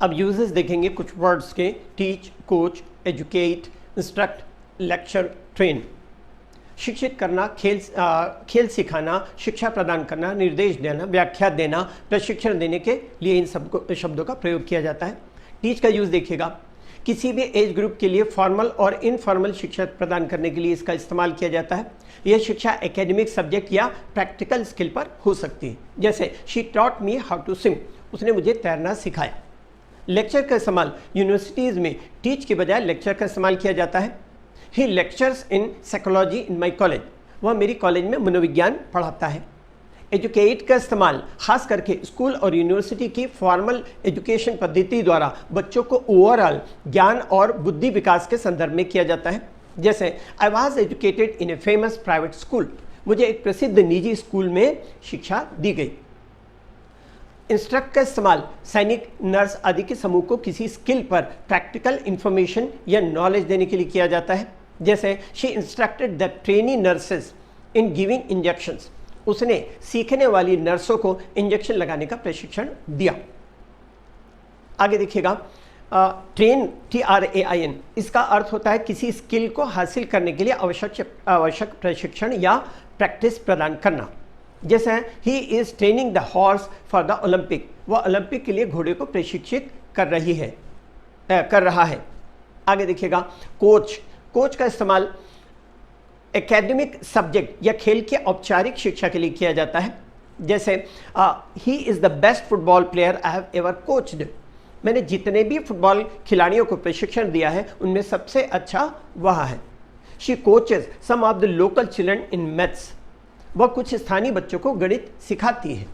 अब यूजेस देखेंगे कुछ वर्ड्स के। Teach, coach, educate, instruct, lecture, train. शिक्षित करना, खेल सिखाना, शिक्षा प्रदान करना, निर्देश देना, व्याख्या देना, प्रशिक्षण देने के लिए इन शब्दों का प्रयोग किया जाता है। टीच का यूज़ देखिएगा, किसी भी एज ग्रुप के लिए फॉर्मल और इनफॉर्मल शिक्षा प्रदान करने के लिए इसका इस्तेमाल किया जाता है। यह शिक्षा एकेडमिक सब्जेक्ट या प्रैक्टिकल स्किल पर हो सकती है, जैसे she taught me how to swim, उसने मुझे तैरना सिखाया। लेक्चर का इस्तेमाल यूनिवर्सिटीज़ में टीच के बजाय लेक्चर का इस्तेमाल किया जाता है। ही lectures in psychology in my college, वह मेरी कॉलेज में मनोविज्ञान पढ़ाता है। एजुकेट का इस्तेमाल खास करके स्कूल और यूनिवर्सिटी की फॉर्मल एजुकेशन पद्धति द्वारा बच्चों को ओवरऑल ज्ञान और बुद्धि विकास के संदर्भ में किया जाता है, जैसे I was educated in a famous private school, मुझे एक प्रसिद्ध निजी स्कूल में शिक्षा दी गई। इंस्ट्रक्ट का इस्तेमाल सैनिक, नर्स आदि के समूह को किसी स्किल पर प्रैक्टिकल इंफॉर्मेशन या नॉलेज देने के लिए किया जाता है, जैसे she instructed the trainee nurses in giving injections, उसने सीखने वाली नर्सों को इंजेक्शन लगाने का प्रशिक्षण दिया। आगे देखिएगा, ट्रेन, TRAIN, इसका अर्थ होता है किसी स्किल को हासिल करने के लिए आवश्यक प्रशिक्षण या प्रैक्टिस प्रदान करना, जैसे he is training the horse for the Olympic, वह ओलंपिक के लिए घोड़े को प्रशिक्षित कर रहा है। आगे देखिएगा, कोच का इस्तेमाल एकेडमिक सब्जेक्ट या खेल के औपचारिक शिक्षा के लिए किया जाता है, जैसे he is the best football player I have ever coached, मैंने जितने भी फुटबॉल खिलाड़ियों को प्रशिक्षण दिया है उनमें सबसे अच्छा वह है। She coaches some of the local children in maths, वह कुछ स्थानीय बच्चों को गणित सिखाती है।